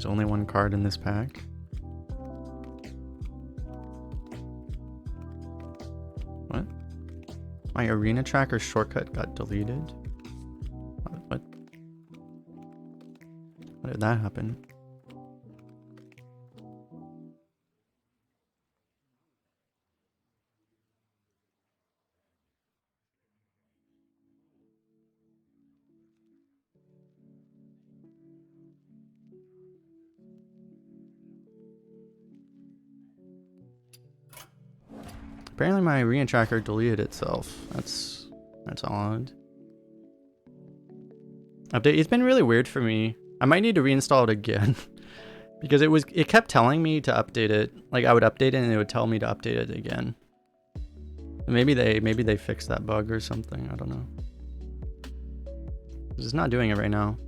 There's only one card in this pack. What? My arena tracker shortcut got deleted? What? How did that happen? Apparently my arena tracker deleted itself. That's odd. Update. It's been really weird for me. I might need to reinstall it again because it kept telling me to update it. Like I would update it and it would tell me to update it again. Maybe they fixed that bug or something. I don't know. It's not doing it right now.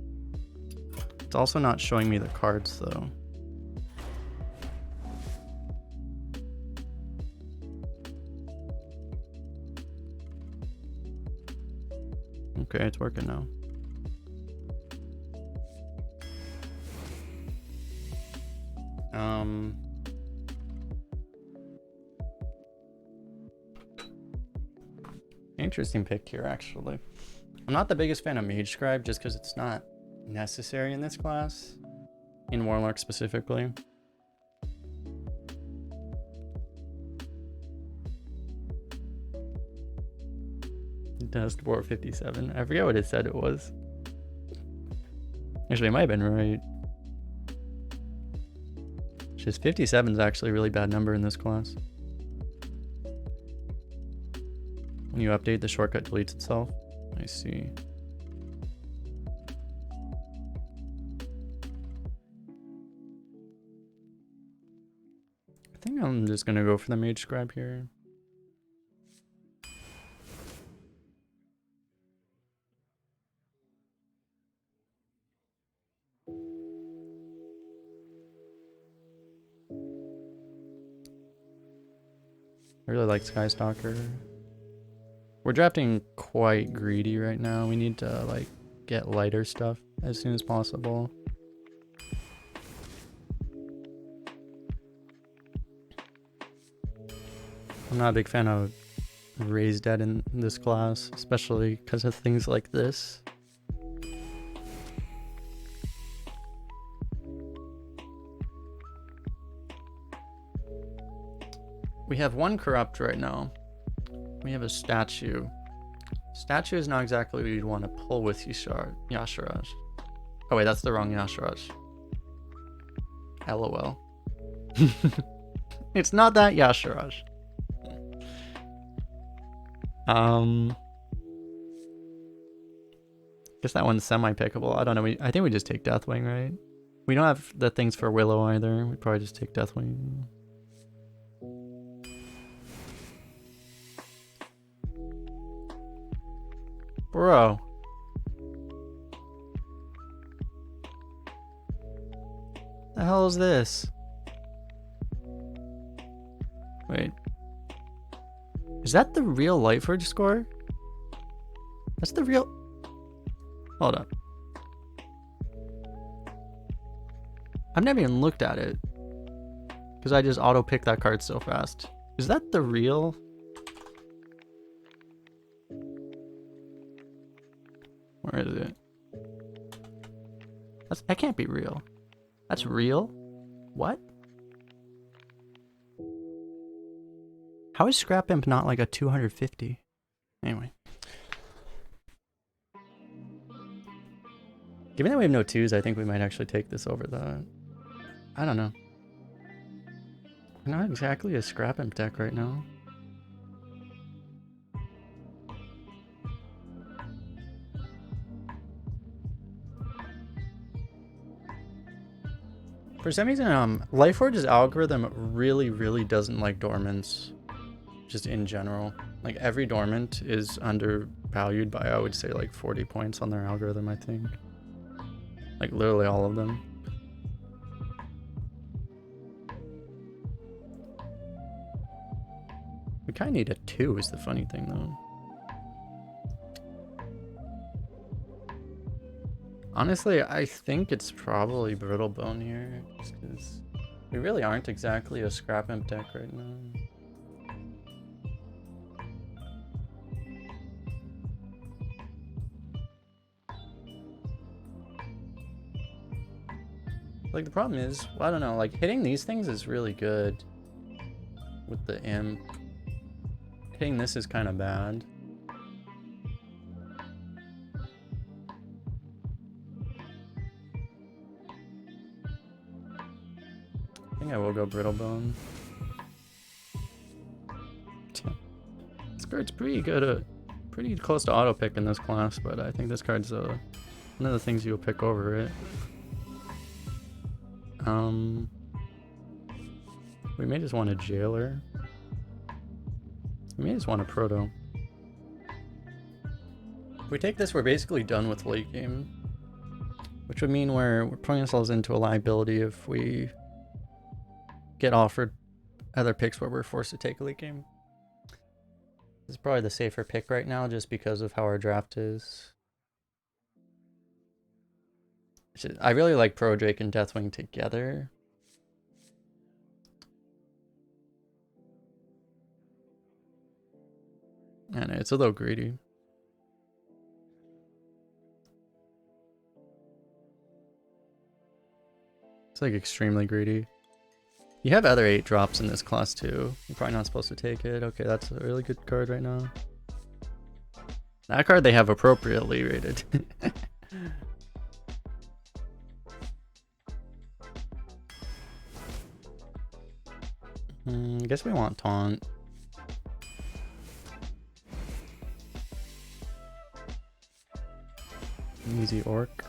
It's also not showing me the cards though. Okay, it's working now. Interesting pick here, actually. I'm not the biggest fan of Mage Scribe just because it's not necessary in this class. In Warlock specifically. Dust War 57. I forget what it said it was. Actually, it might have been right. Just 57 is actually a really bad number in this class. When you update, the shortcut deletes itself. I see. I think I'm just gonna go for the Mage Scribe here. I really like Skystalker. We're drafting quite greedy right now. We need to like get lighter stuff as soon as possible. I'm not a big fan of Raised Dead in this class, especially because of things like this. We have one corrupt right now. We have a statue. Statue is not exactly what you'd want to pull with Yashiraj. Oh wait, that's the wrong Yashiraj. LOL. It's not that Yashiraj. Guess that one's semi-pickable. I don't know. I think we just take Deathwing, right? We don't have the things for Willow either. We'd probably just take Deathwing. Bro. The hell is this? Wait. Is that the real Lightforge score? That's the real... Hold up. I've never even looked at it. Because I just auto-pick that card so fast. Is that the real... Where is it? That can't be real. That's real? What? How is Scrap Imp not like a 250? Anyway. Given that we have no 2s, I think we might actually take this over the... I don't know. We're not exactly a Scrap Imp deck right now. For some reason, Lightforge's algorithm really doesn't like dormants. Just in general. Like every dormant is undervalued by, I would say, like 40 points on their algorithm, I think. Like literally all of them. We kind of need a 2 is the funny thing though. Honestly, I think it's probably Brittle Bone here, just because we really aren't exactly a Scrap Imp deck right now. Like, the problem is, well, I don't know, like, hitting these things is really good with the Imp. Hitting this is kind of bad. I think I will go Brittle Bone. This card's pretty good at, pretty close to auto pick in this class, but I think this card's one of the things you'll pick over it. We may just want a Jailer. We may just want a Proto. If we take this, we're basically done with late game, which would mean we're putting ourselves into a liability if we get offered other picks where we're forced to take a late game. This is probably the safer pick right now just because of how our draft is. I really like Pro Drake and Deathwing together. And it's a little greedy. It's like extremely greedy. You have other 8 drops in this class too. You're probably not supposed to take it. Okay, that's a really good card right now. That card they have appropriately rated. I guess we want Taunt. Easy Orc.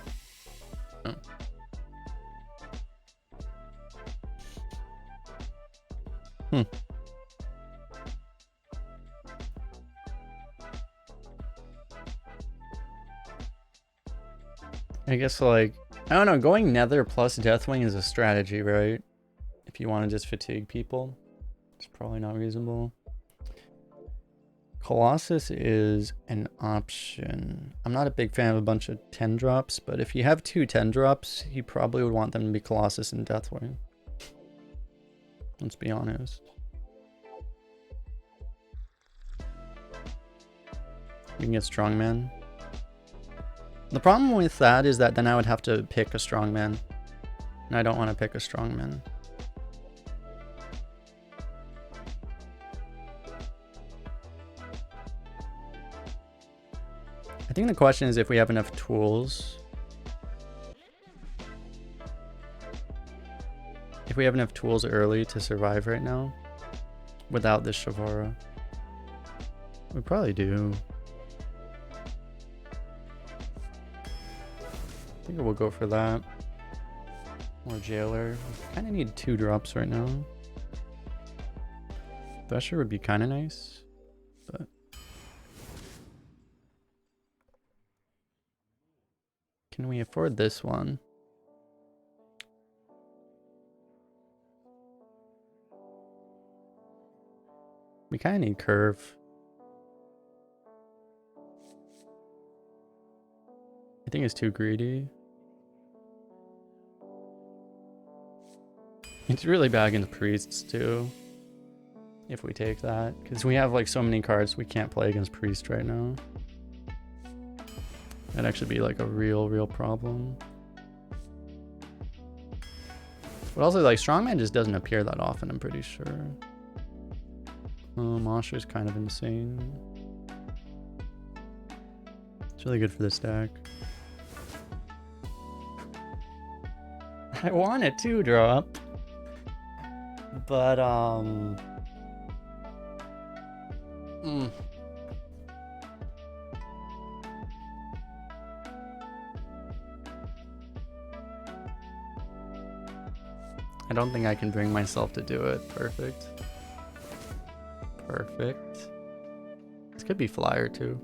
Oh. I guess, like, I don't know, going Nether plus Deathwing is a strategy, right? If you want to just fatigue people, it's probably not reasonable. Colossus is an option. I'm not a big fan of a bunch of 10 drops, but if you have 2 10 drops, you probably would want them to be Colossus and Deathwing. Let's be honest. You can get Strongman. The problem with that is that then I would have to pick a Strongman. And I don't want to pick a Strongman. I think the question is if we have enough tools. If we have enough tools early to survive right now without this Shavara. We probably do. I think we'll go for that. Or Jailer. We kind of need 2 drops right now. Thresher would be kind of nice, but can we afford this one? We kind of need Curve. I think it's too greedy. It's really bad against priests too. If we take that, because we have like so many cards we can't play against priest right now. That'd actually be like a real problem. But also, like, Strongman just doesn't appear that often, I'm pretty sure. Mosher's kind of insane. It's really good for this deck. I want a 2-drop. But, I don't think I can bring myself to do it. Perfect. Perfect. This could be Flyer too.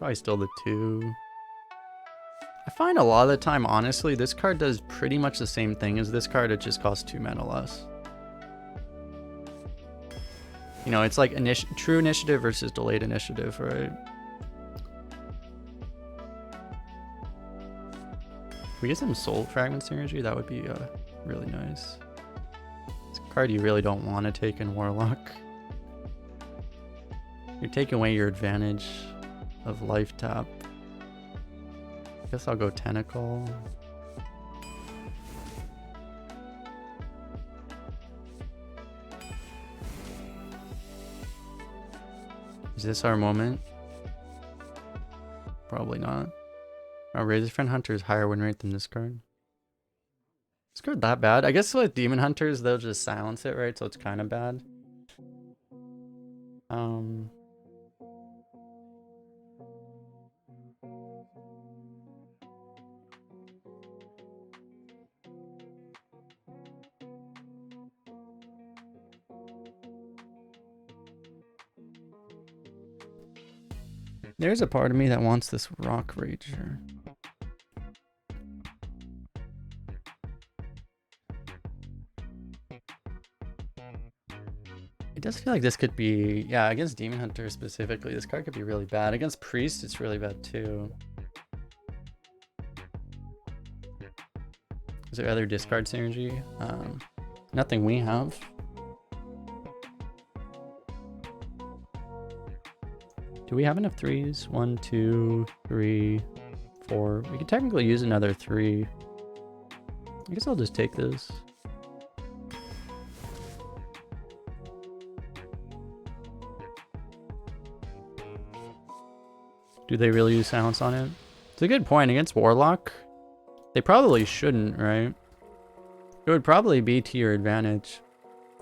Probably still the 2. I find a lot of the time, honestly, this card does pretty much the same thing as this card. It just costs 2 mana less. You know, it's like true initiative versus delayed initiative, right? If we get some soul fragment synergy, that would be really nice. It's a card you really don't want to take in Warlock. You're taking away your advantage of life tap. Guess I'll go Tentacle. Is this our moment? Probably not. Our Razor Friend Hunter is higher win rate than this card. Is this card that bad? I guess with Demon Hunters, they'll just silence it, right? So it's kind of bad. There's a part of me that wants this Rock Rager. It does feel like this could be, yeah, against Demon Hunter specifically, this card could be really bad. Against Priest, it's really bad too. Is there other discard synergy? Nothing we have. Do we have enough 3s? 1, 2, 3, 4. We could technically use another 3. I guess I'll just take this. Do they really use silence on it? It's a good point. Against Warlock, they probably shouldn't, right? It would probably be to your advantage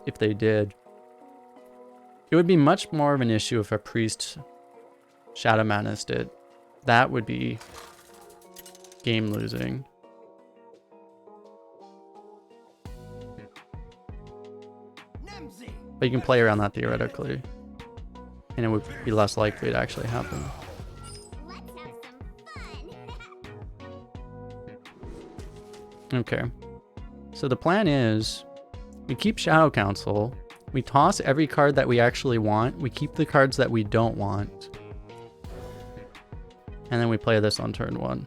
if they did. It would be much more of an issue if a Priest Shadow Manaced it. That would be game losing. But you can play around that theoretically. And it would be less likely to actually happen. Okay. So the plan is we keep Shadow Council. We toss every card that we actually want. We keep the cards that we don't want. And then we play this on turn 1.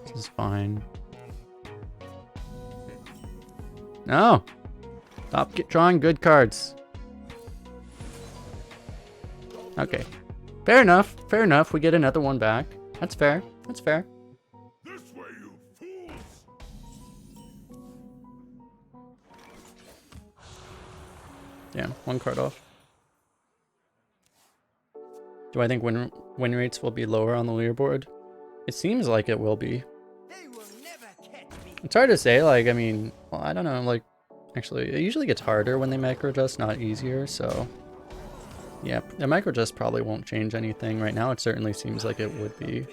This is fine. No! Stop drawing good cards. Okay. Fair enough. Fair enough. We get another one back. That's fair. That's fair. This way, you fools! Damn, 1 card off. Do I think win rates will be lower on the leaderboard? It seems like it will be. They will never catch me. It's hard to say, like, I mean, well, I don't know, like, actually, it usually gets harder when they micro adjust, not easier, so... Yeah, the micro adjust probably won't change anything. Right now, it certainly seems like it would be.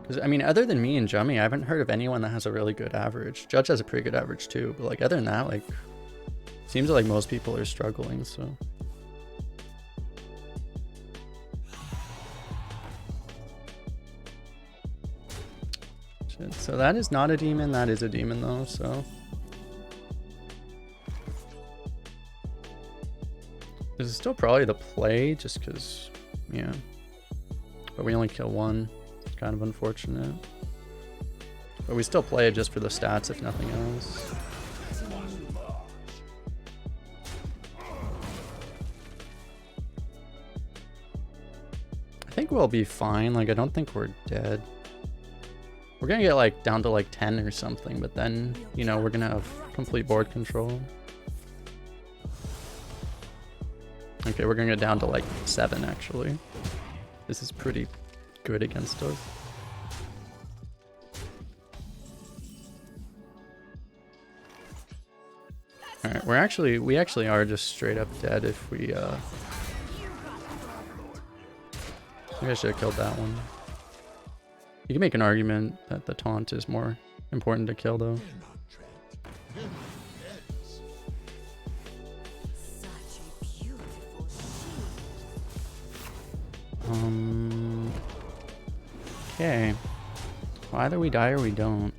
Because, I mean, other than me and Jummy, I haven't heard of anyone that has a really good average. Judge has a pretty good average too, but, like, other than that, like... Seems like most people are struggling, so... Shit, so that is not a demon, that is a demon though, so... This is still probably the play, just because, yeah. But we only kill 1. It's kind of unfortunate. But we still play it just for the stats, if nothing else. I think we'll be fine. Like, I don't think we're dead. We're gonna get, like, down to, like, 10 or something, but then, you know, we're gonna have complete board control. Okay, we're gonna get down to, like, 7, actually. This is pretty good against us. Alright, we actually are just straight up dead if we, Maybe I should have killed that one. You can make an argument that the taunt is more important to kill, though. Okay. Well, either we die or we don't.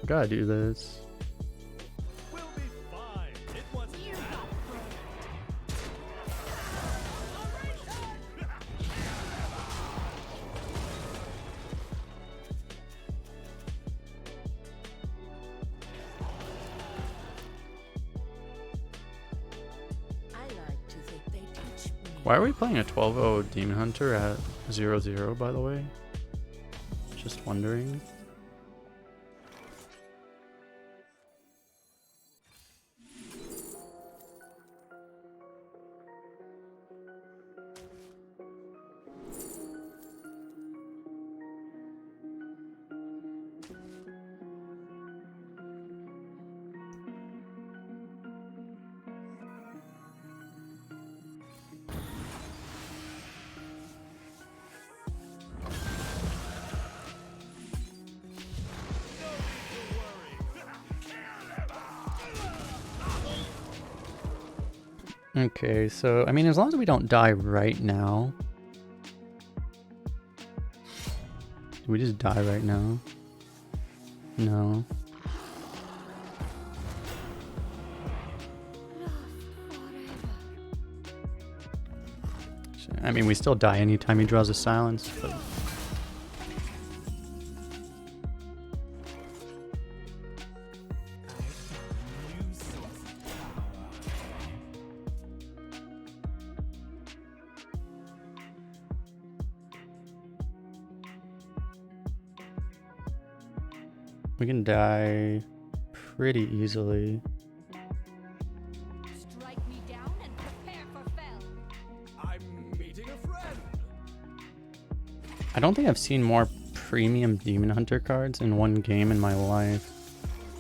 Gotta do this. We'll be fine. It wasn't that. I like to think they teach me. Why are we playing a 12-0 Demon Hunter at 0-0, by the way? Just wondering. Okay, so, I mean, as long as we don't die right now. Do we just die right now? No. I mean, we still die anytime he draws a silence, but... We can die pretty easily. Strike me down and prepare for fell. I'm meeting a friend. I don't think I've seen more premium Demon Hunter cards in one game in my life.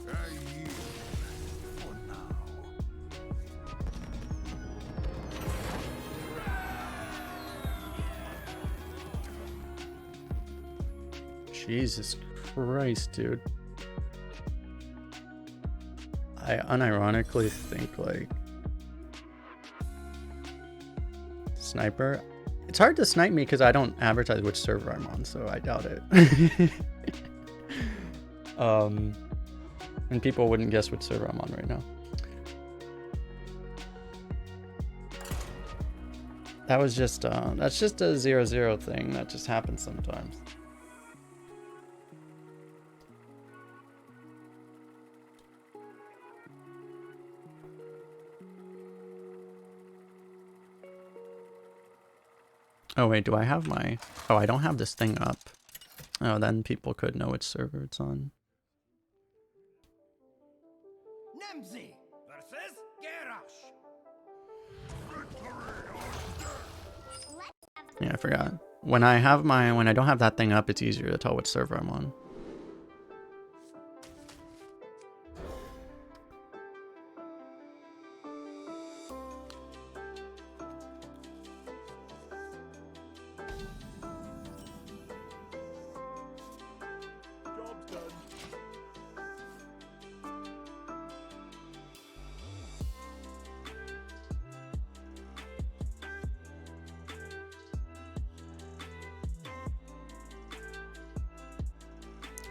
I yield for now. Jesus Christ, dude. I unironically think, like, sniper. It's hard to snipe me because I don't advertise which server I'm on, so I doubt it. And people wouldn't guess which server I'm on right now. That was just that's just a 0-0 thing that just happens sometimes. Oh wait, do I have my... Oh, I don't have this thing up. Oh, then people could know which server it's on. Nemzi versus Garrosh. Yeah, I forgot. When I have my... When I don't have that thing up, it's easier to tell which server I'm on. Job's done.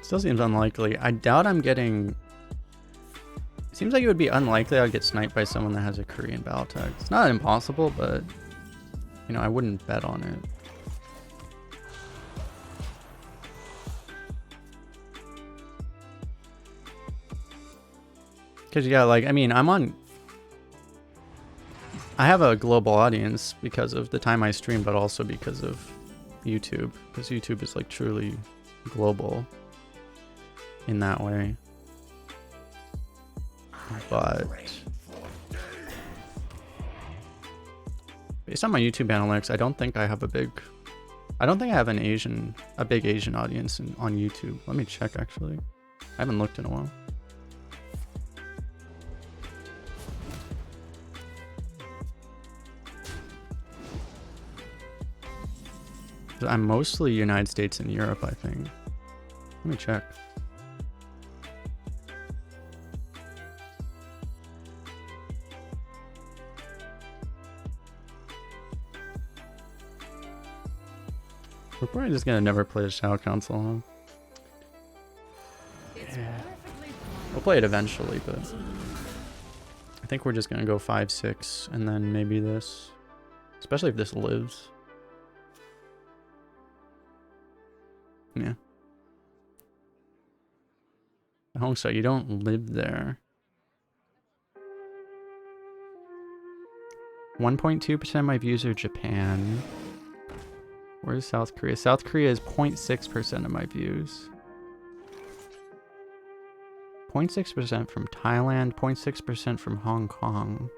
Still seems unlikely. I doubt I'm getting... Seems like it would be unlikely I'd get sniped by someone that has a Korean battle tag. It's not impossible, but... You know, I wouldn't bet on it. Because, yeah, like, I mean, I'm on... I have a global audience because of the time I stream, but also because of YouTube. Because YouTube is, like, truly global in that way. But... based on my YouTube analytics, I don't think I have a big... I don't think I have a big Asian audience on YouTube. Let me check, actually. I haven't looked in a while. I'm mostly United States and Europe, I think. Let me check. We're probably just gonna never play the Shadow Council, huh? Yeah. We'll play it eventually, but I think we're just gonna go 5-6 and then maybe this. Especially if this lives. Yeah. Hongsa, you don't live there. 1.2% of my views are Japan. Where's South Korea? South Korea is 0.6% of my views. 0.6% from Thailand, 0.6% from Hong Kong.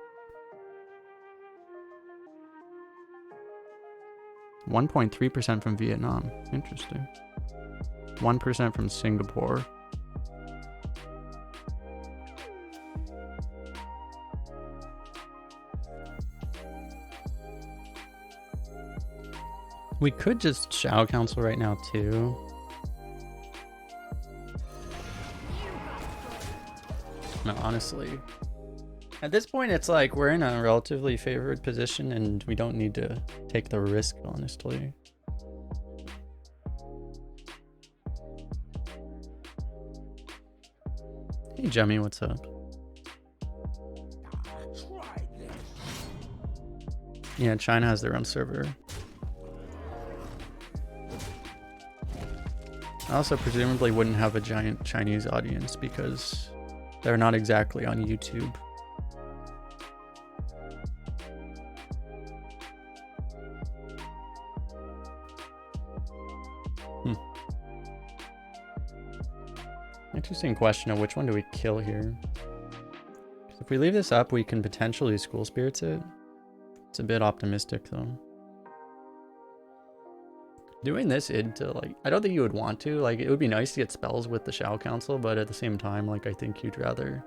1.3% from Vietnam. Interesting. 1% from Singapore. We could just Shadow Council right now too. No, honestly. At this point, it's like we're in a relatively favored position and we don't need to take the risk, honestly. Hey, Jemmy, what's up? Yeah, China has their own server. I also presumably wouldn't have a giant Chinese audience because they're not exactly on YouTube. Interesting question of which one do we kill here. If we leave this up, we can potentially School Spirits it. It's a bit optimistic though. Doing this into like, I don't think you would want to. Like, it would be nice to get spells with the Shadow Council, but at the same time, like, I think you'd rather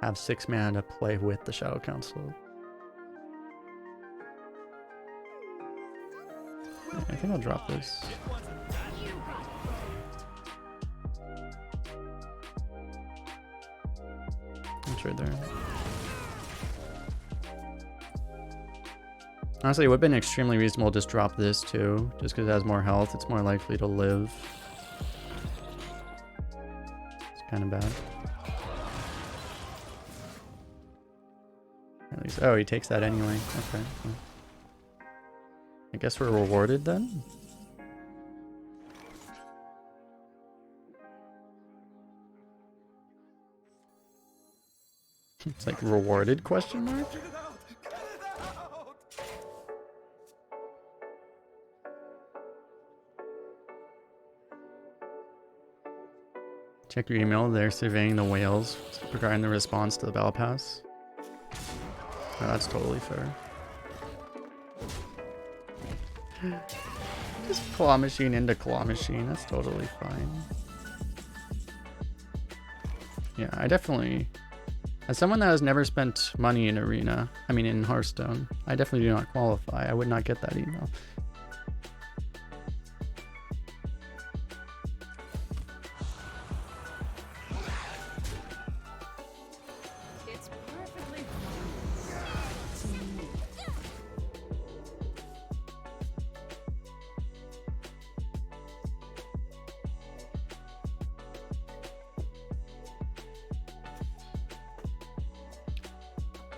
have 6 mana to play with the Shadow Council. Yeah, I think I'll drop this. It's right there. Honestly, it would have been extremely reasonable to just drop this too, just because it has more health. It's more likely to live. It's kind of bad. At least, oh, he takes that anyway. Okay. Well, I guess we're rewarded then. It's like rewarded question mark? Check your email. They're surveying the whales regarding the response to the battle pass. Oh, that's totally fair. Just claw machine into claw machine. That's totally fine. Yeah, I definitely... As someone that has never spent money in Arena, I mean in Hearthstone, I definitely do not qualify. I would not get that email.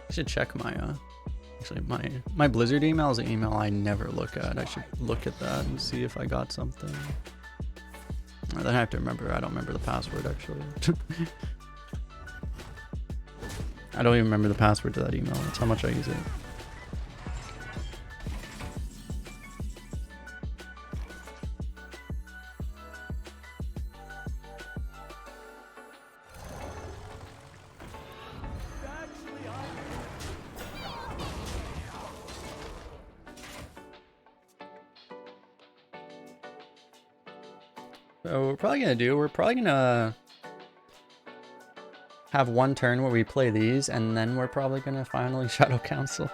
I should check my actually my Blizzard email is an email I never look at. I should look at that and see if I got something. Then I have to remember. I don't remember the password actually. I don't even remember the password to that email. That's how much I use it. So we're probably gonna have one turn where we play these, and then we're probably gonna finally Shadow Council.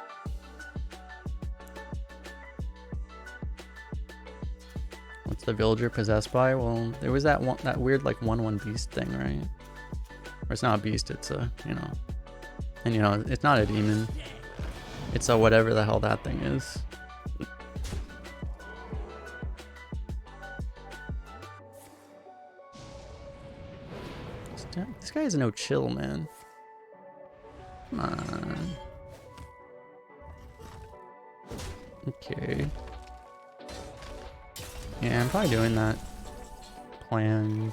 What's the villager possessed by? Well, there was that weird like 1/1 beast thing, right? Or it's not a beast, it's a, you know, and you know, it's not a demon. It's a whatever the hell that thing is. This guy has no chill, man. Come on. Okay. Yeah, I'm probably doing that plan.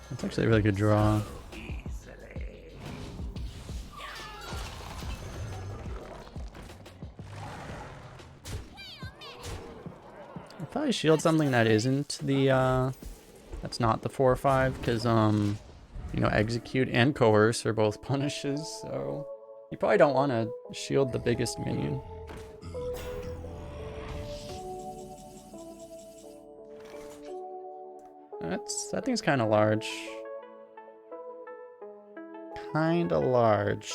That's actually a really good draw. I'll probably shield something that isn't the that's not the 4/5, because you know, execute and coerce are both punishes, so you probably don't want to shield the biggest minion. That thing's kind of large. Kinda large.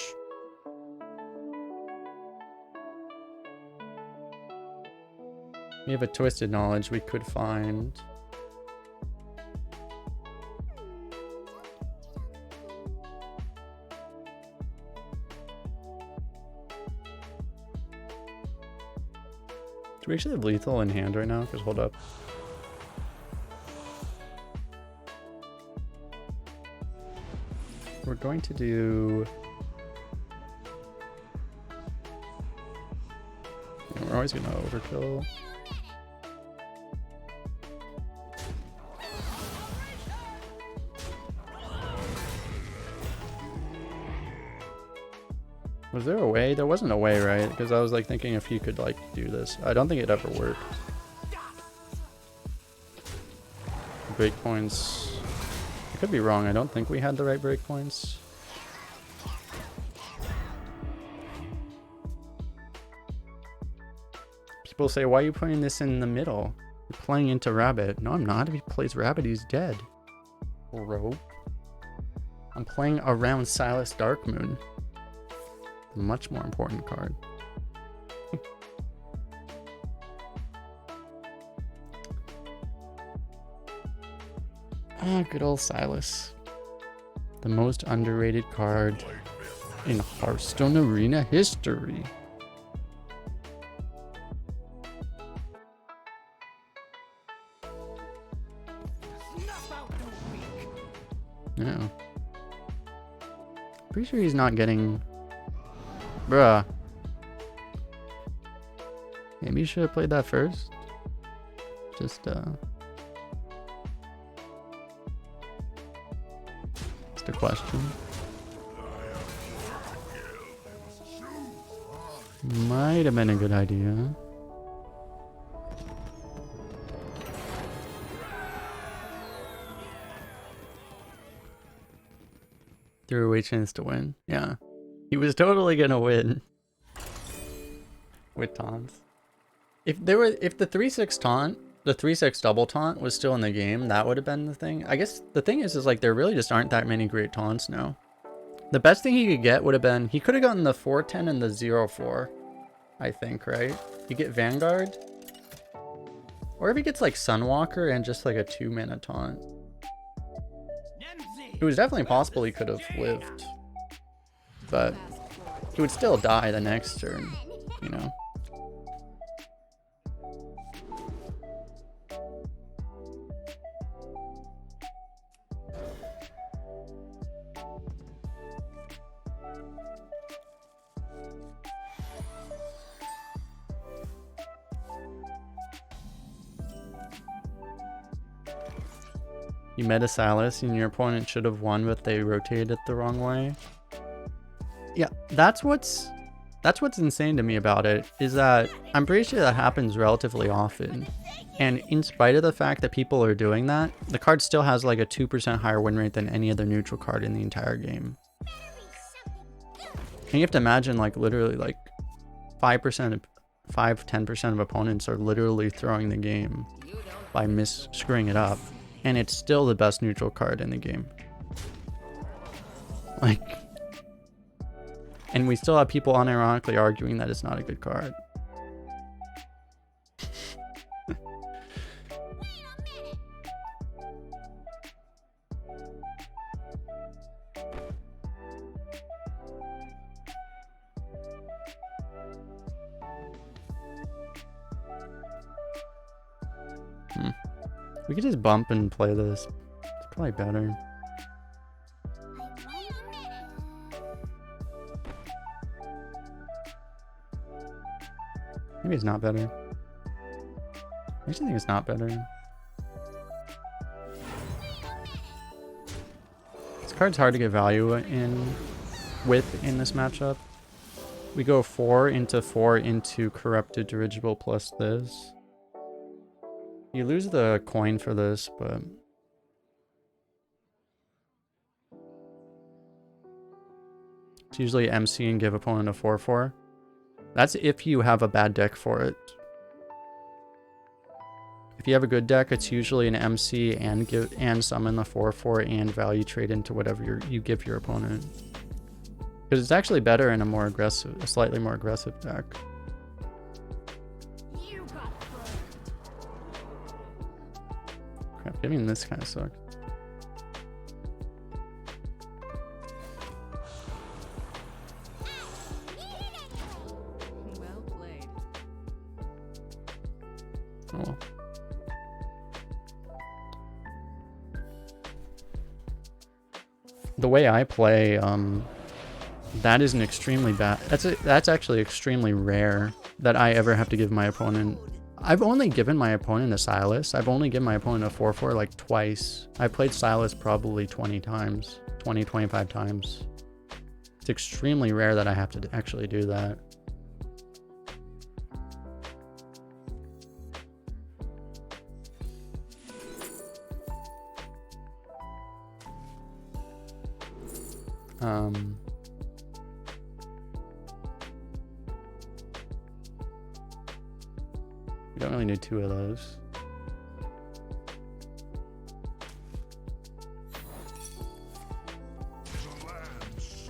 We have a twisted knowledge we could find. Do we actually have lethal in hand right now? Because hold up. We're going to do... We're always going to overkill. Was there a way? There wasn't a way, right? Because I was like thinking if you could like do this. I don't think it ever worked. Breakpoints. I could be wrong. I don't think we had the right breakpoints. People say, why are you putting this in the middle? You're playing into Rabbit. No, I'm not. If he plays Rabbit, he's dead. Bro. I'm playing around Silas Darkmoon. Much more important card. Ah, good old Silas. The most underrated card in Hearthstone Arena history. No. Pretty sure he's not getting... Bruh. Maybe you should have played that first. Just a question. Might have been a good idea. Threw away chance to win. Yeah. He was totally gonna win. With taunts. If the 3/6 taunt, the 3/6 double taunt was still in the game, that would have been the thing. I guess the thing is like there really just aren't that many great taunts now. The best thing he could get would have been, he could have gotten the 4/10 and the 0/4, I think, right? You get Vanguard. Or if he gets like Sunwalker and just like a 2-mana taunt. It was definitely possible he could have lived. But he would still die the next turn, you know? You meta Silas and your opponent should have won, but they rotated it the wrong way. Yeah, that's what's insane to me about it, is that I'm pretty sure that happens relatively often. And in spite of the fact that people are doing that, the card still has like a 2% higher win rate than any other neutral card in the entire game. And you have to imagine like literally like 5-10% of opponents are literally throwing the game by screwing it up. And it's still the best neutral card in the game. Like, and we still have people unironically arguing that it's not a good card. We could just bump and play this. It's probably better. Maybe it's not better. I actually think it's not better. This card's hard to get value in this matchup. We go 4 into corrupted dirigible plus this. You lose the coin for this, but it's usually MC and give opponent a 4/4. That's if you have a bad deck for it. If you have a good deck, it's usually an MC and summon the 4/4 and value trade into whatever you give your opponent. Because it's actually better in a slightly more aggressive deck. Crap, giving this kind of sucks. Well played. Oh. The way I play, that is an extremely bad. That's actually extremely rare that I ever have to give my opponent. I've only given my opponent a Silas. I've only given my opponent a 4/4 like twice. I played Silas probably 20 times, 25 times. It's extremely rare that I have to actually do that. You don't really need 2 of those.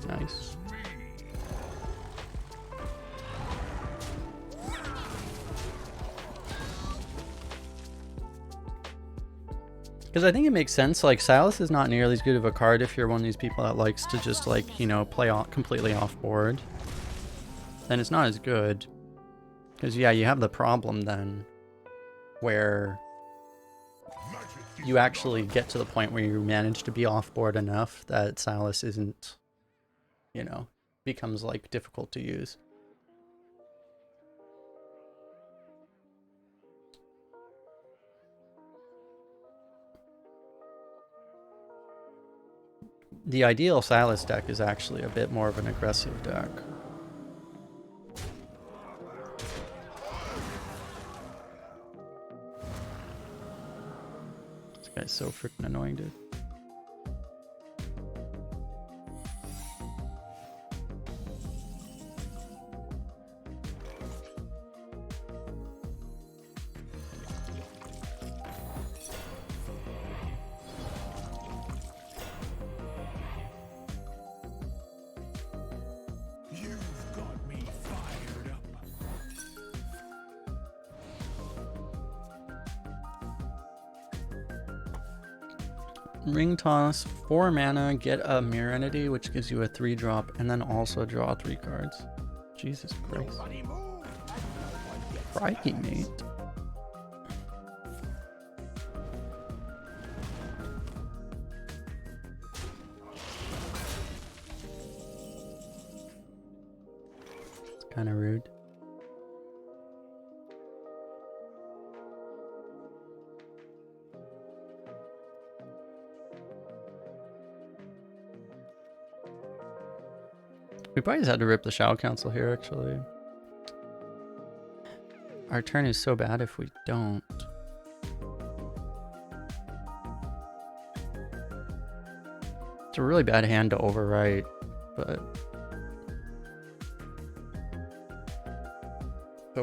Nice. Because I think it makes sense. Like, Silas is not nearly as good of a card if you're one of these people that likes to just, like, you know, play completely off board. Then it's not as good. Because, yeah, you have the problem then where you actually get to the point where you manage to be off board enough that Silas isn't, you know, becomes, like, difficult to use. The ideal Silas deck is actually a bit more of an aggressive deck. This guy's so freaking annoying, dude. Ring Toss, 4 mana, get a Mirror Entity, which gives you a 3-drop, and then also draw 3 cards. Jesus Christ. Crikey, mate. It's kind of rude. We probably just had to rip the Shadow Council here, actually. Our turn is so bad if we don't. It's a really bad hand to overwrite, but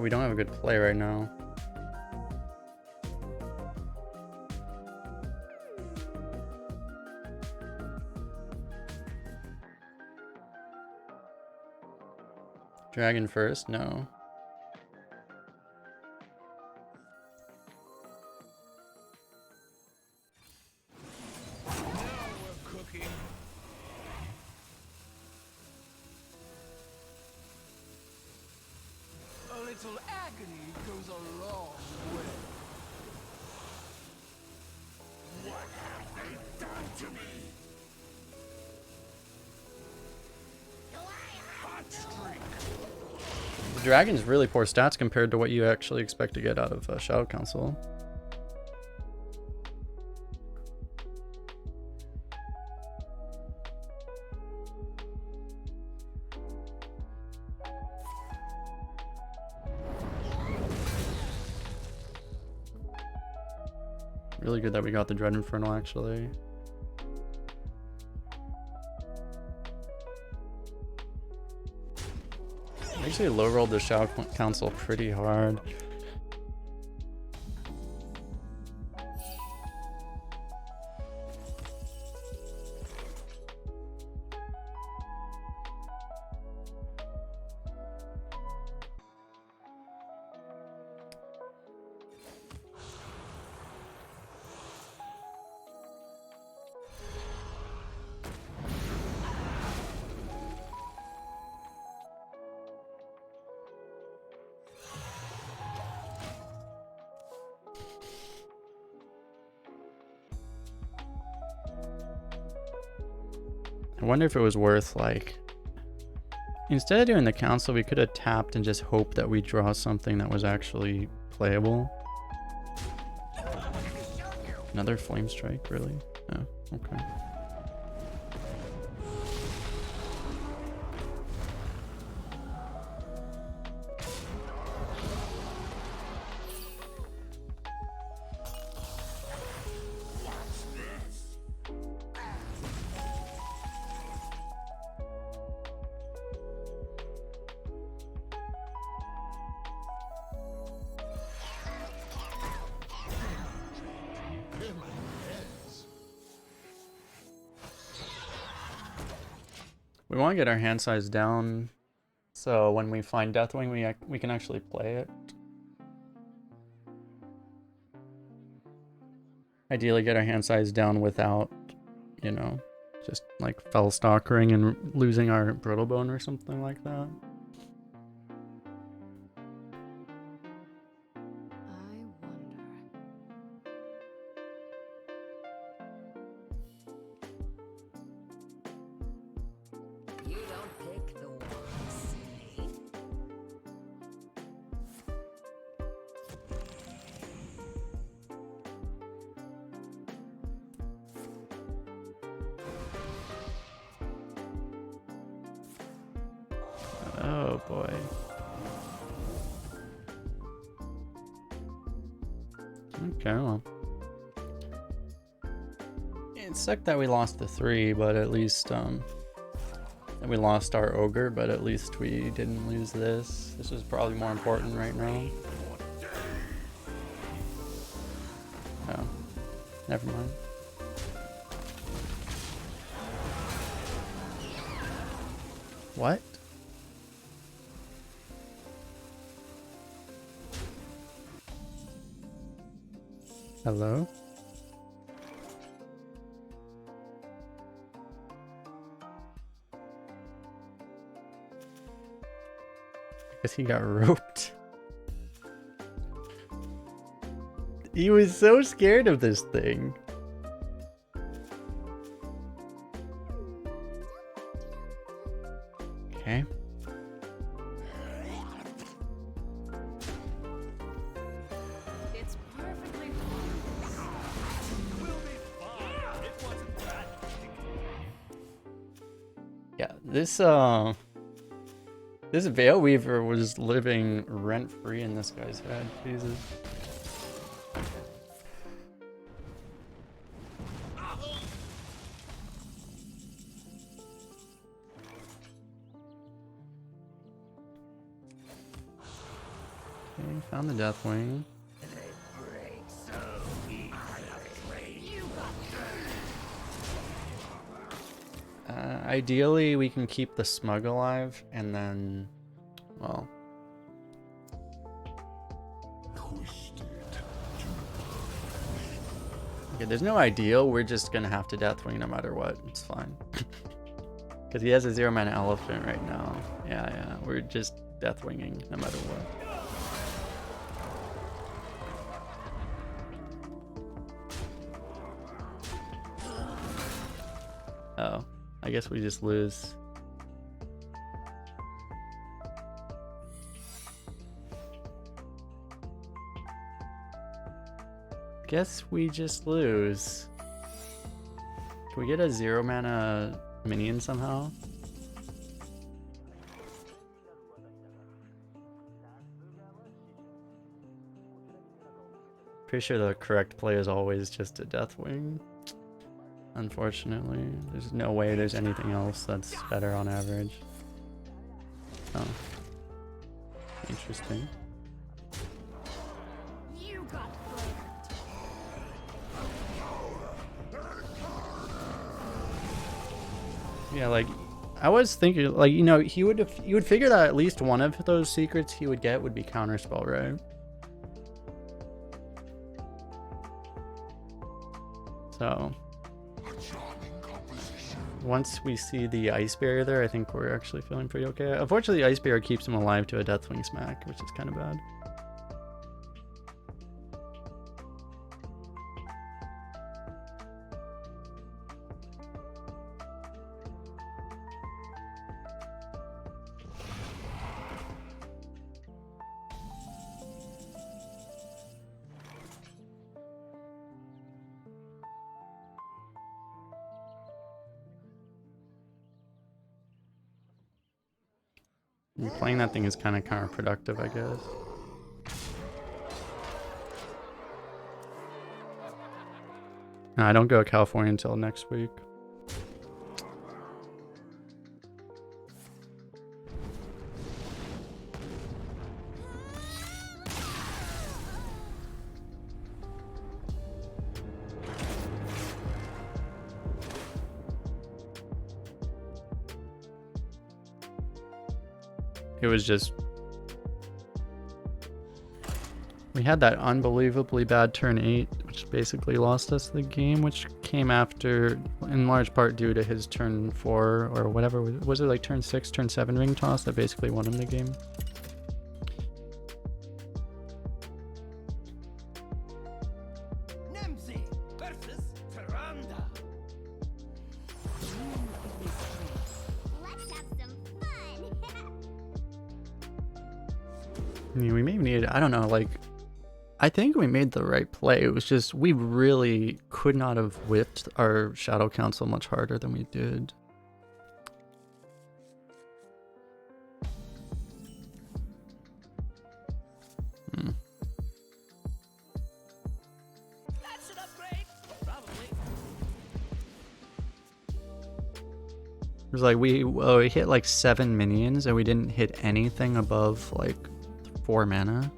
we don't have a good play right now. Dragon first? No. Now we're cooking. A little agony goes a long way. The dragon's really poor stats compared to what you actually expect to get out of Shadow Council. Really good that we got the Dread Infernal, actually. Actually low rolled the Shadow Council pretty hard. I wonder if it was worth, like, instead of doing the council, we could have tapped and just hoped that we draw something that was actually playable. Another Flame Strike, really? Oh, okay. We want to get our hand size down, so when we find Deathwing, we can actually play it. Ideally, get our hand size down without, you know, just like fell stalkering and losing our brittle bone or something like that. Oh boy. Okay, well. It sucked that we lost the 3, but at least that we lost our ogre, but at least we didn't lose this. This is probably more important right now. Oh, never mind. What? Hello? I guess he got roped. He was so scared of this thing. Okay. It's perfectly We'll be fine. It wasn't that big. Yeah, this Veil Weaver was living rent-free in this guy's head. Jesus. Okay, found the Deathwing. Ideally, we can keep the Smug alive, and then, well... Okay, there's no ideal, we're just gonna have to Deathwing no matter what, it's fine. Because he has a 0-mana elephant right now. Yeah, we're just Deathwinging no matter what. I guess we just lose. Guess we just lose. Can we get a 0 mana minion somehow? Pretty sure the correct play is always just a Deathwing. Unfortunately, there's no way there's anything else that's better on average. Oh. Interesting. You got burned. Yeah, like I was thinking, like, you know, you would figure that at least one of those secrets he would get would be counterspell, right? So once we see the ice barrier there, I think we're actually feeling pretty okay. Unfortunately, the ice barrier keeps him alive to a Deathwing smack, which is kind of bad. Playing that thing is kind of counterproductive, I guess. No, I don't go to California until next week. It was just... We had that unbelievably bad turn 8, which basically lost us the game, which came after, in large part due to his turn 4, or whatever, was it like turn 6, turn 7 ring toss that basically won him the game? Nemzi versus Tyrande. Let's have some fun. I mean, we may need, I don't know, like, I think we made the right play. It was just, we really could not have whipped our Shadow Council much harder than we did. That's an upgrade. Probably. It was like we hit like 7 minions and we didn't hit anything above like 4 mana.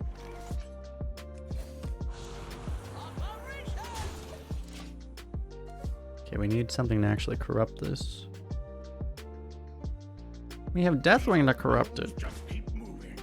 Okay, we need something to actually corrupt this. We have Deathwing to corrupt it. Just keep moving.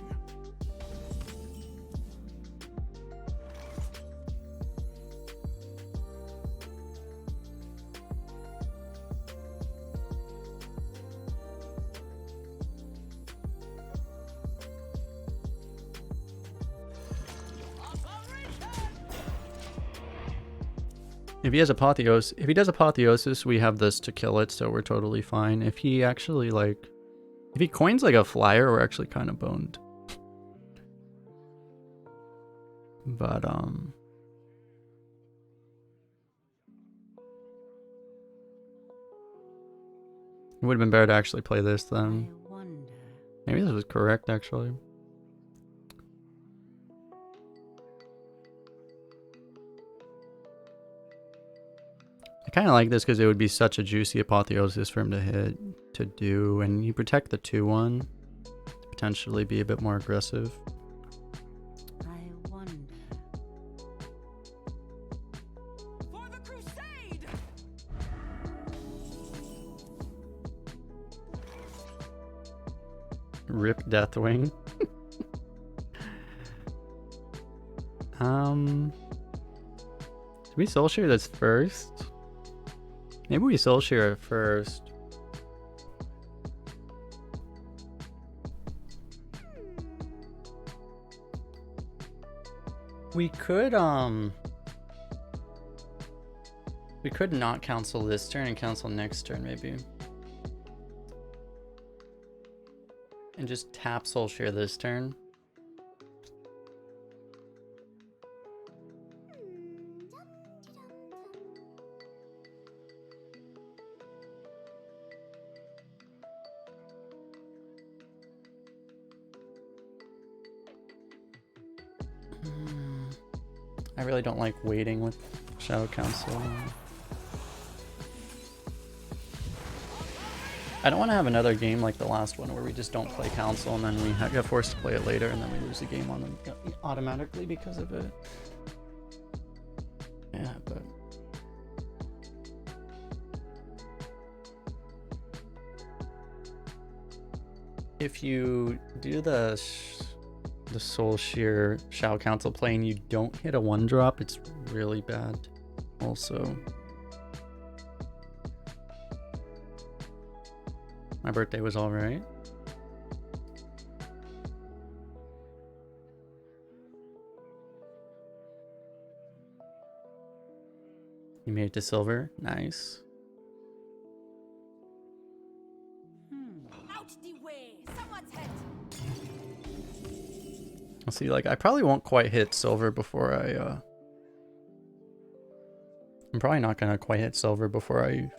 If he has Apotheosis, if he does Apotheosis, we have this to kill it, so we're totally fine. If he actually like, if he coins like a flyer, we're actually kind of boned. But it would have been better to actually play this then. I wonder. Maybe this was correct actually. I kind of like this because it would be such a juicy Apotheosis for him to do, and you protect the 2/1 to potentially be a bit more aggressive. I wonder. For the crusade! Rip Deathwing. Did we soul share this first? Maybe we soul share it first. We could not cancel this turn and cancel next turn maybe. and just tap Soul Share this turn. I really don't like waiting with Shadow Council. I don't want to have another game like the last one where we just don't play Council and then we get forced to play it later and then we lose the game on them automatically because of it. Yeah, but... if you do the Soul Shear Shadow Council play and you don't hit a 1-drop, it's really bad also. My birthday was alright. You made it to silver. Nice. Out the way! Someone's hit! I'll see, like, I probably won't quite hit silver before I, I'm probably not gonna quite hit silver before I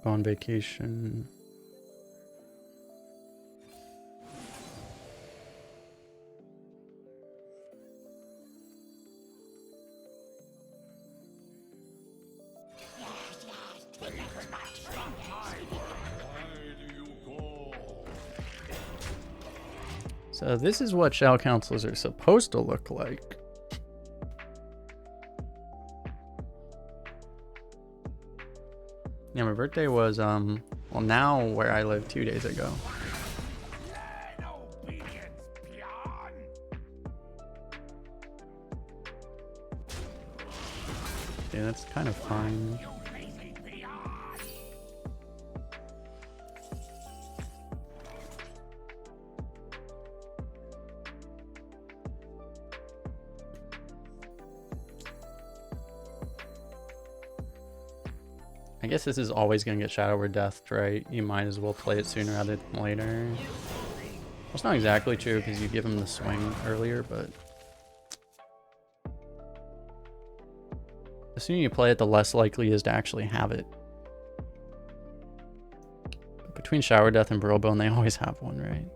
go on vacation. So this is what Shadow Councils are supposed to look like. Yeah, my birthday was, well, now where I live 2 days ago. Yeah, that's kind of fine. I guess this is always going to get Shadow or Death, right? You might as well play it sooner rather than later. That's not exactly true because you give him the swing earlier, but... the sooner you play it, the less likely it is to actually have it. Between Shower Death and Burrowbone, they always have one, right?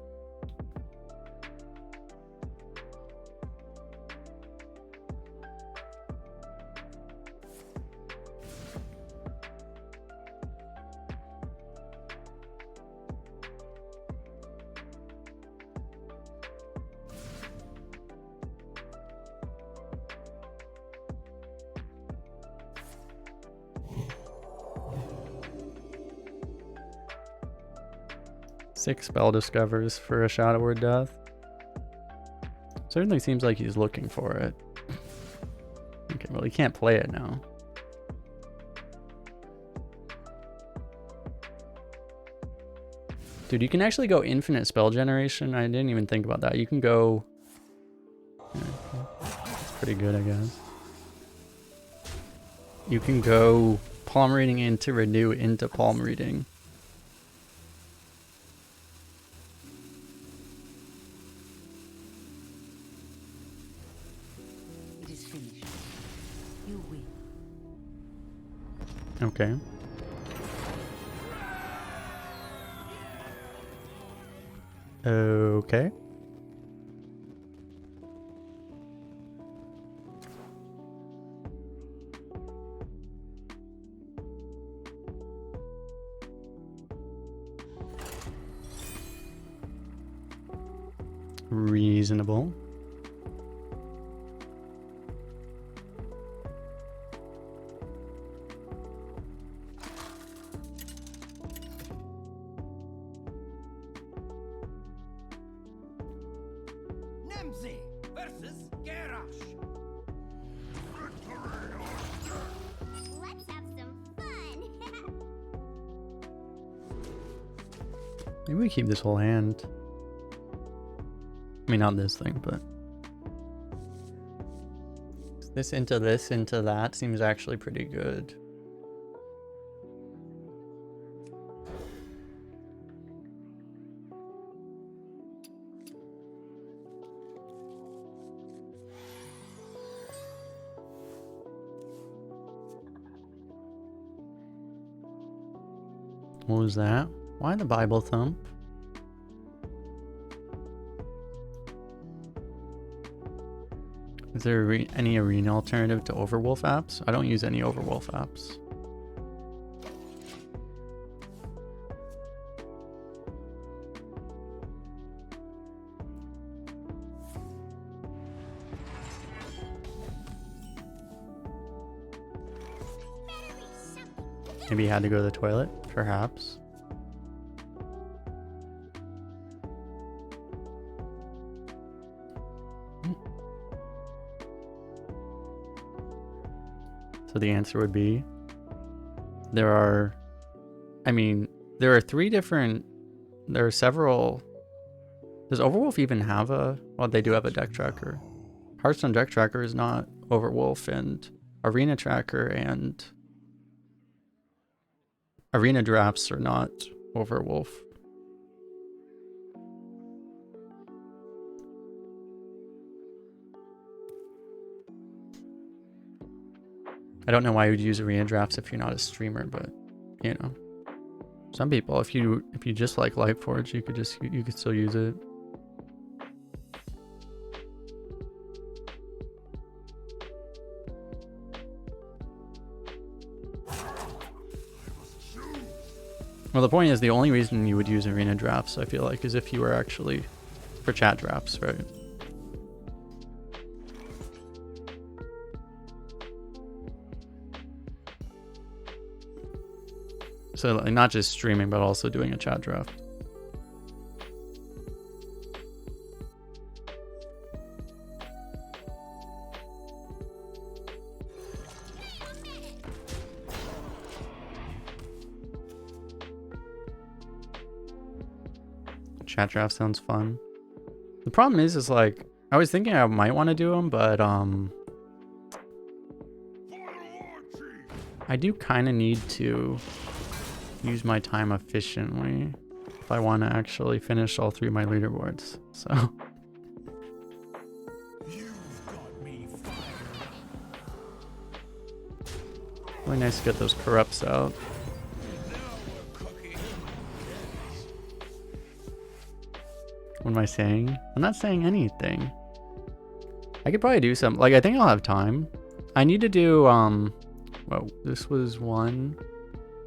Six spell discovers for a Shadow or Death. Certainly seems like he's looking for it. Okay, well, he can't play it now. Dude, you can actually go infinite spell generation. I didn't even think about that. You can go... yeah, that's pretty good, I guess. You can go palm reading into renew into palm reading. Okay. Okay. Reasonable. Versus Garrosh. Let's have some fun. Maybe we keep this whole hand. I mean, not this thing, but... this into that seems actually pretty good. What was that? Why the Bible thump? Is there any arena alternative to Overwolf apps? I don't use any Overwolf apps. Maybe he had to go to the toilet, perhaps. So the answer would be, there are three different, there are several. Does Overwolf even have a, well, they do have a deck tracker. Hearthstone deck tracker is not Overwolf, and Arena tracker and Arena drafts are not Overwolf. I don't know why you would use arena drafts if you're not a streamer, but you know, some people, if you just like Lightforge, you could still use it. Well, the point is, the only reason you would use arena drafts, I feel like, is if you were actually for chat drafts, right? So like, not just streaming, but also doing a chat draft. Chat draft sounds fun. The problem is like, I was thinking I might want to do them, but I do kind of need to use my time efficiently if I want to actually finish all three of my leaderboards. So really nice to get those corrupts out. What am I saying? I'm not saying anything. I could probably do some, like, I think I'll have time. I need to do well, this was one.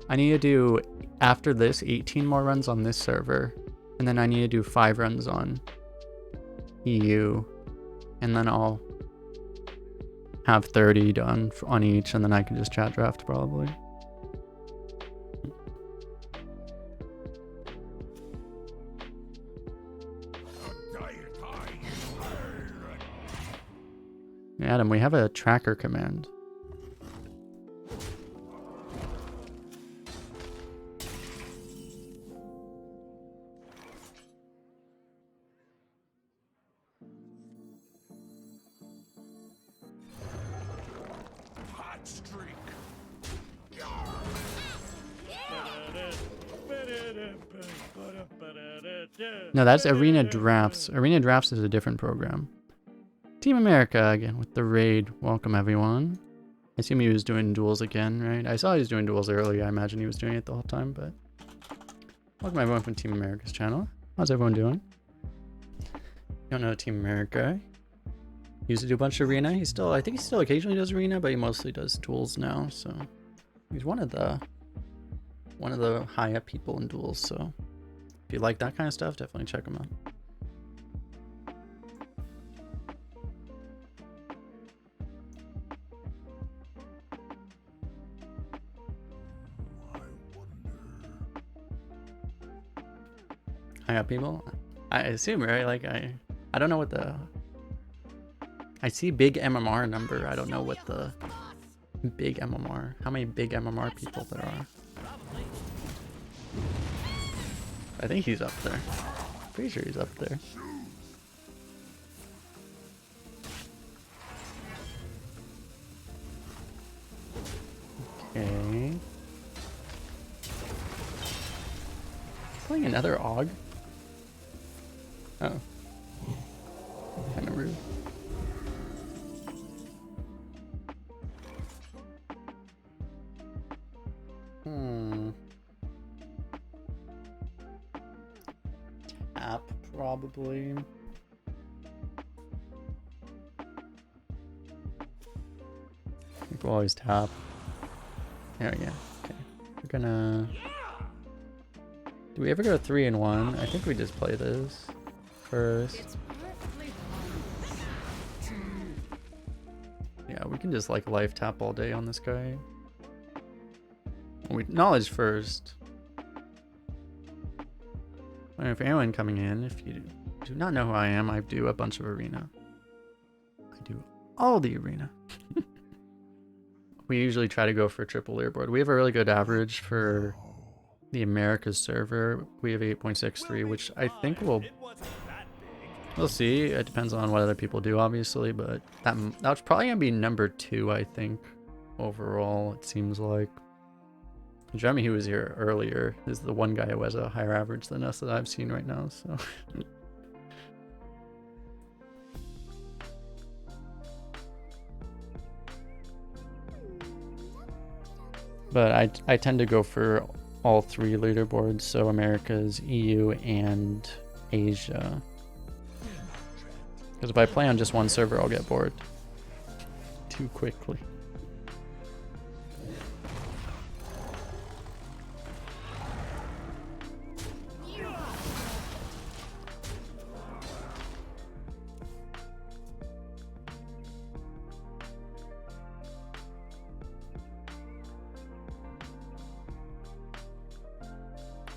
I need to do, after this, 18 more runs on this server. And then I need to do 5 runs on EU. And then I'll have 30 done on each, and then I can just chat draft probably. Adam, we have a tracker command. No, that's Arena Drafts. Arena Drafts is a different program. Team America again with the raid. Welcome everyone. I assume he was doing duels again, right? I saw he was doing duels earlier. I imagine he was doing it the whole time, but welcome everyone from Team America's channel. How's everyone doing? You don't know Team America. He used to do a bunch of arena. I think he still occasionally does arena, but he mostly does duels now. So he's one of the high up people in duels. So if you like that kind of stuff, definitely check him out. High up people? I assume, right? Like I don't know what the, I see big MMR number. I don't know what the big MMR, how many big MMR people there are. I think he's up there. Pretty sure he's up there. Okay. Playing another AUG? Oh. Kinda rude. tap, probably. People always tap. Oh yeah, okay. We're gonna... Do we ever go 3-1? I think we just play this first. Yeah, we can just like life tap all day on this guy. We knowledge first. And if anyone coming in, if you do not know who I am, I do a bunch of arena. I do all the arena. We usually try to go for triple leaderboard. We have a really good average for the Americas server. We have 8.63, which I think will... We'll see. It depends on what other people do, obviously, but that's probably going to be number 2, I think, overall, it seems like. Jeremy, who was here earlier, is the one guy who has a higher average than us that I've seen right now, so... But I tend to go for all 3 leaderboards, so Americas, EU, and Asia. Because if I play on just one server, I'll get bored too quickly.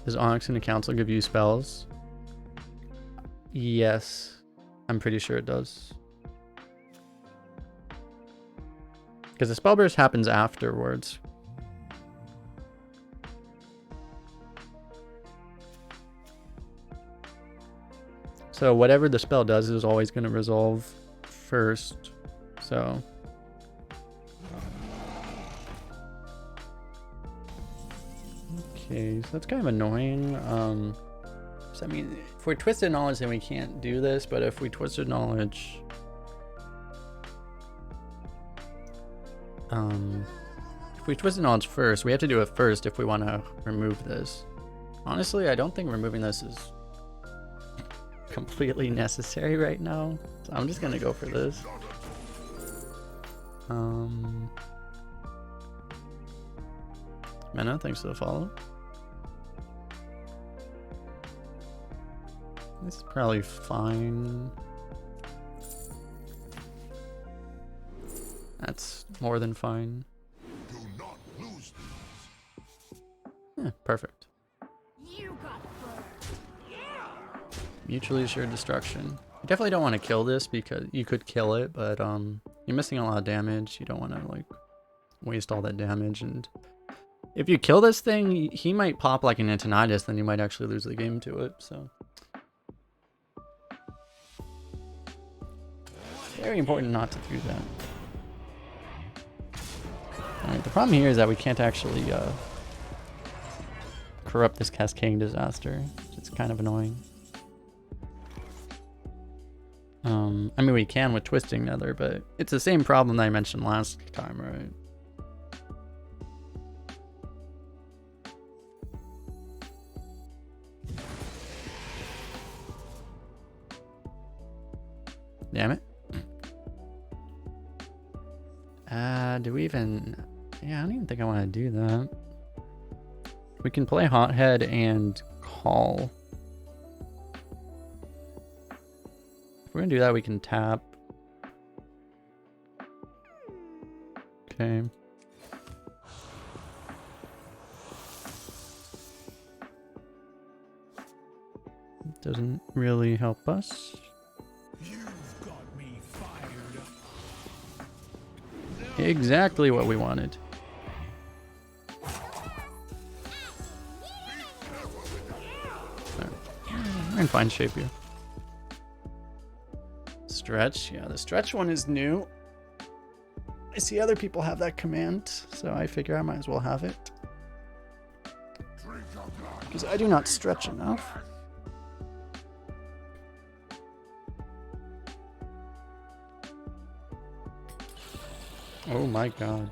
Does Onyx in the council give you spells? Yes, I'm pretty sure it does. Because the spell burst happens afterwards. So whatever the spell does is always going to resolve first. So... Okay, so that's kind of annoying. So I mean, if we're twisted knowledge, then we can't do this. But if we twisted knowledge, if we twisted knowledge first, we have to do it first if we want to remove this. Honestly, I don't think removing this is completely necessary right now. So I'm just gonna go for this. Mena, thanks for the follow. This is probably fine. That's more than fine. Do not lose these. Yeah, perfect. You got burned. Mutually assured destruction. You definitely don't want to kill this because you could kill it, but you're missing a lot of damage. You don't want to like waste all that damage, and if you kill this thing, he might pop like an Antonitis, then you might actually lose the game to it, so. Very important not to do that. Alright, the problem here is that we can't actually corrupt this cascading disaster. It's kind of annoying. I mean, we can with twisting nether, but it's the same problem that I mentioned last time, right? Damn it. Do we even... Yeah, I don't even think I want to do that. We can play Hothead and Call. If we're gonna do that, we can tap. Okay. Doesn't really help us. You've got me fired up. Exactly what we wanted. We're in fine shape here. Stretch, yeah, the stretch one is new. I see other people have that command, so I figure I might as well have it. Because I do not stretch enough. Oh my god.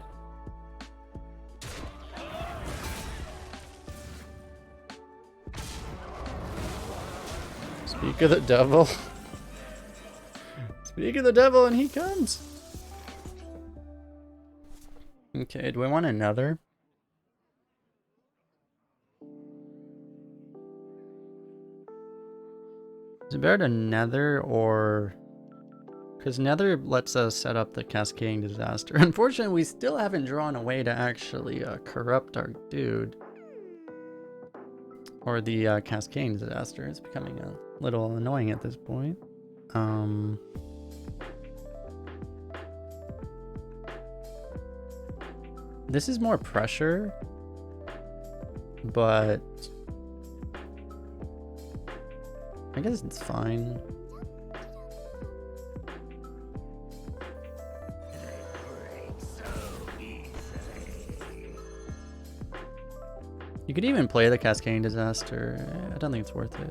Speak of the devil. Speak of the devil, and he comes. Okay, do I want another? Is it better to nether or... Because nether lets us set up the cascading disaster. Unfortunately, we still haven't drawn a way to actually corrupt our dude. Or the cascading disaster. It's becoming a little annoying at this point. This is more pressure. But... I guess it's fine. You could even play the cascading disaster. I don't think it's worth it.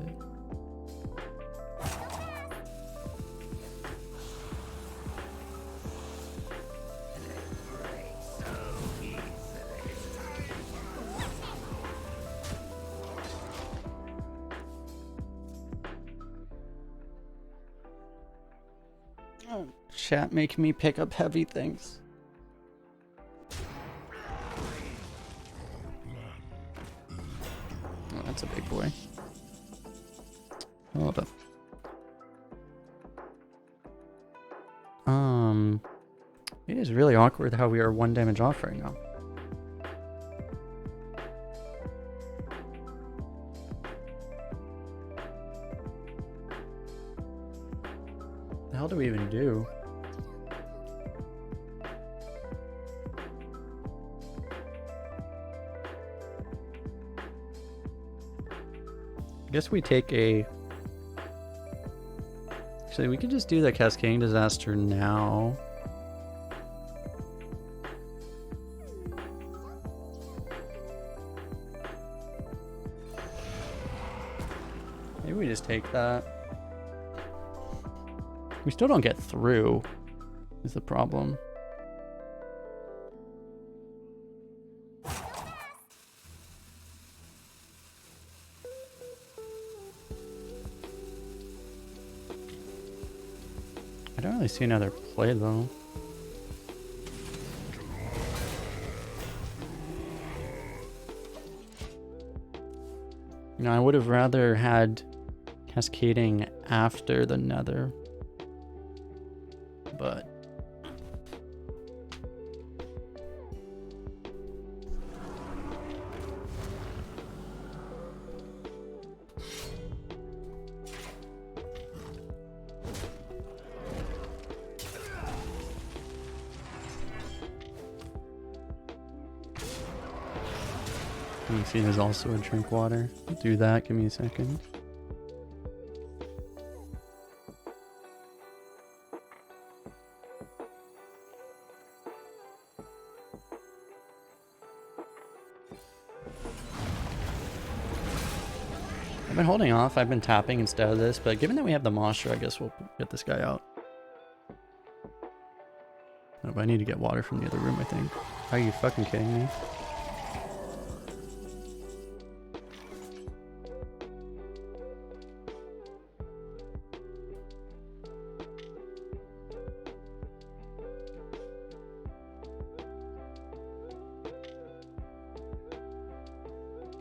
Oh, chat making me pick up heavy things. Oh, that's a big boy. Hold up. It is really awkward how we are 1 damage off right now. The hell do we even do? I guess we take a... Actually, we could just do the cascading disaster now. Maybe we just take that. We still don't get through, is the problem. I don't really see another play though. You know, I would have rather had cascading after the nether. But you can see there's also a drink water. Do that, give me a second. I've been holding off, I've been tapping instead of this, but given that we have the monster, I guess we'll get this guy out. Oh, but I need to get water from the other room, I think. Are you fucking kidding me?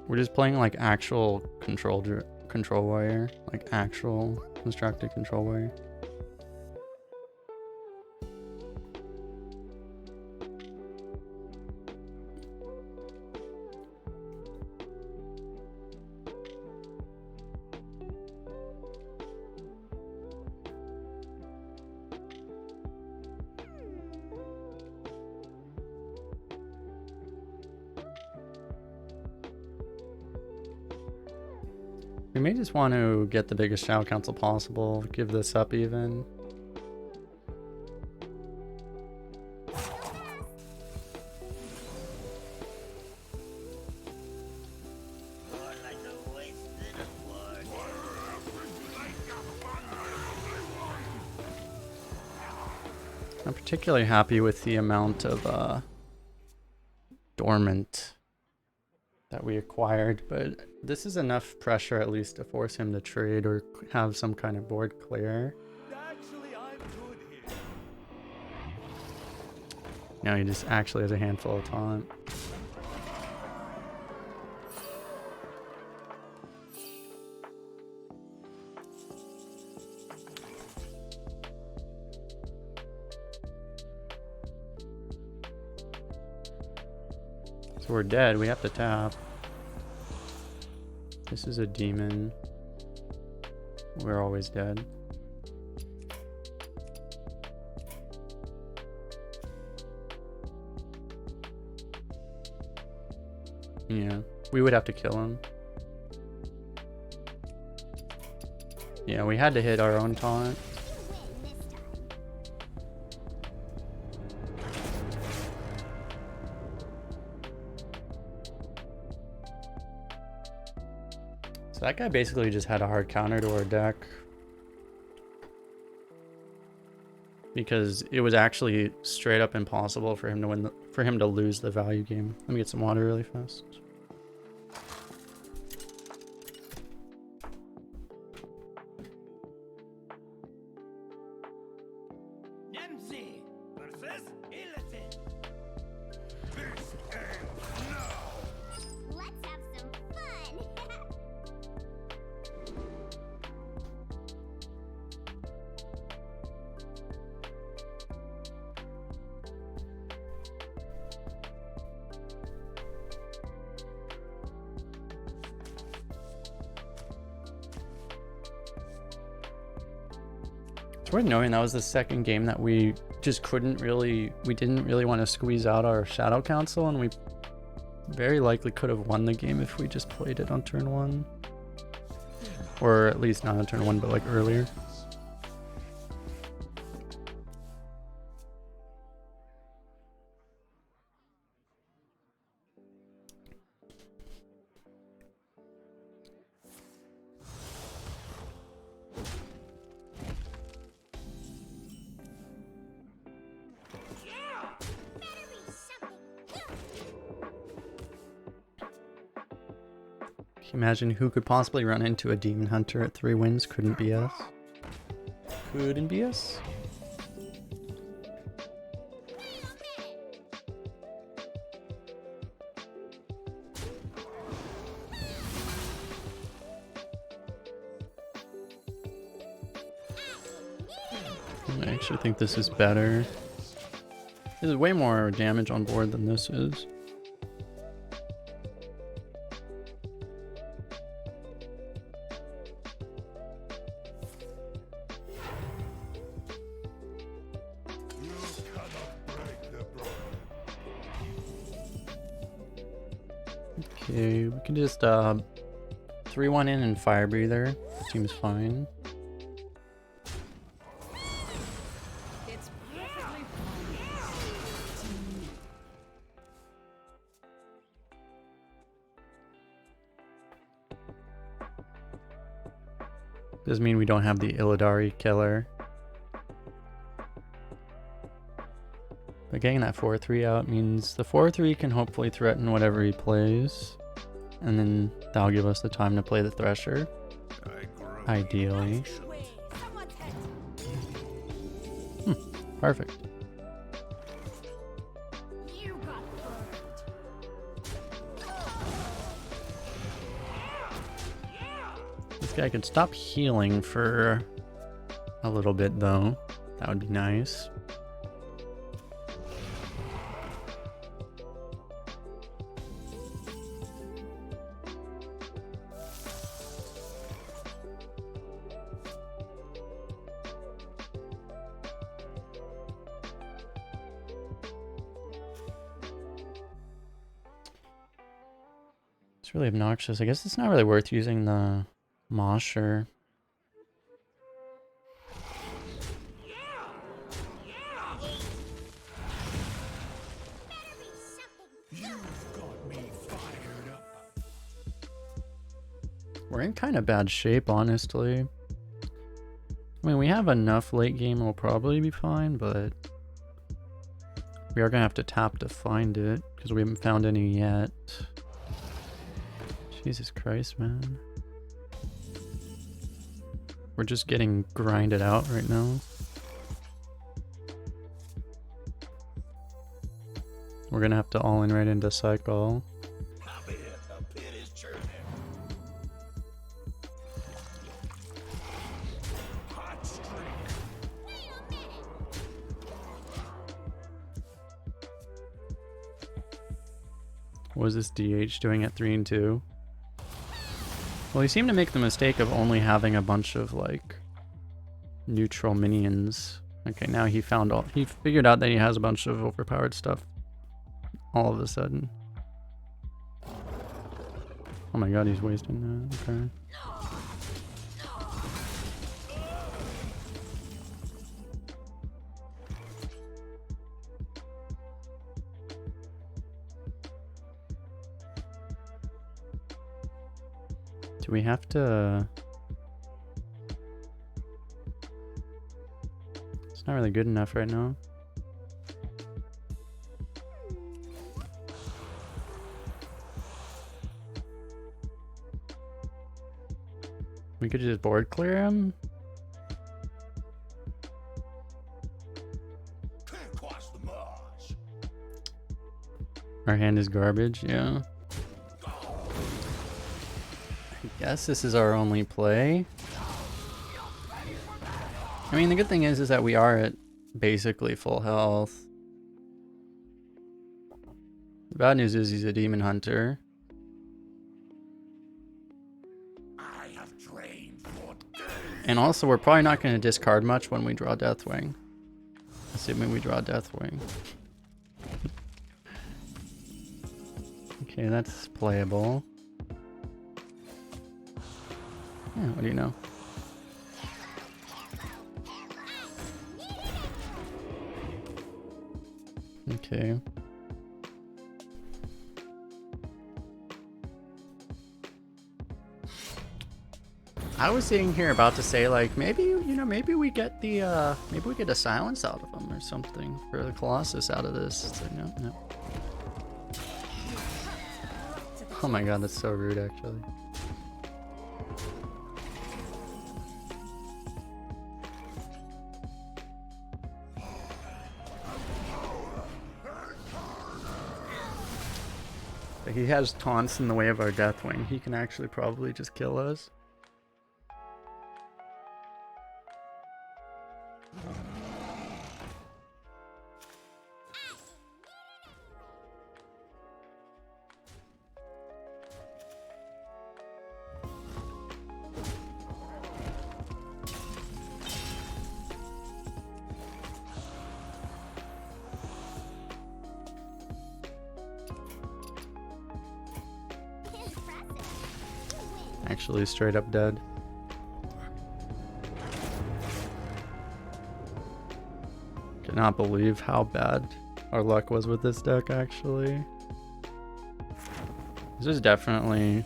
We're just playing like actual control warrior, like actual constructed control warrior. We may just want to get the biggest Shadow Council possible, give this up even. I'm particularly happy with the amount of dormant that we acquired, but this is enough pressure at least to force him to trade or have some kind of board clear. Actually, I'm good here. Now he just actually has a handful of taunt. So we're dead, we have to tap. This is a demon. We're always dead. Yeah, we would have to kill him. Yeah, we had to hit our own taunt. So that guy basically just had a hard counter to our deck. Because it was actually straight up impossible for him to win for him to lose the value game. Let me get some water really fast. Nemzi versus Ilatin. Let's have some fun. It's worth knowing that was the second game that we just didn't really want to squeeze out our Shadow Council, and we very likely could have won the game if we just played it on turn 1. Or at least not on turn 1, but like earlier. Can you imagine who could possibly run into a Demon Hunter at 3 wins? Couldn't be us. Couldn't be us. I actually think this is better. This is way more damage on board than this is. Okay, we can just 3-1 in and Fire Breather. Seems fine. It's perfectly Does mean we don't have the Illidari killer. But getting that 4-3 out means the 4-3 can hopefully threaten whatever he plays. And then that'll give us the time to play the Thresher. Ideally. Wait, someone's head. Perfect. You got burned. This guy could stop healing for a little bit though. That would be nice. It's really obnoxious. I guess it's not really worth using the Mosher. We're in kind of bad shape, honestly. I mean, we have enough late game, we'll probably be fine, but we are gonna have to tap to find it because we haven't found any yet. Jesus Christ, man. We're just getting grinded out right now. We're gonna have to all in right into cycle. What was this DH doing at 3 and 2? Well, he seemed to make the mistake of only having a bunch of like neutral minions. Okay, now he figured out that he has a bunch of overpowered stuff all of a sudden. Oh my god, he's wasting that. Okay. Do we have to... It's not really good enough right now. We could just board clear him. Can't cross the marsh. Our hand is garbage, yeah. I guess this is our only play. I mean, the good thing is that we are at basically full health. The bad news is he's a demon hunter. I have trained for days. And also, we're probably not going to discard much when we draw Deathwing. Assuming we draw Deathwing. Okay, that's playable. Yeah, what do you know? Okay. I was sitting here about to say, like, maybe, you know, maybe we get the, maybe we get a silence out of him or something for the Colossus out of this. It's like, no, no. Oh my god, that's so rude, actually. He has taunts in the way of our Deathwing. He can actually probably just kill us. Actually straight up dead. Cannot believe how bad our luck was with this deck, actually. This is definitely,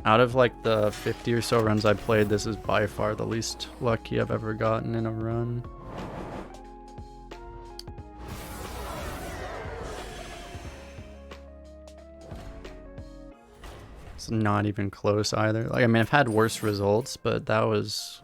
out of like the 50 or so runs I played, this is by far the least lucky I've ever gotten in a run. It's not even close either. Like, I mean, I've had worse results, but that was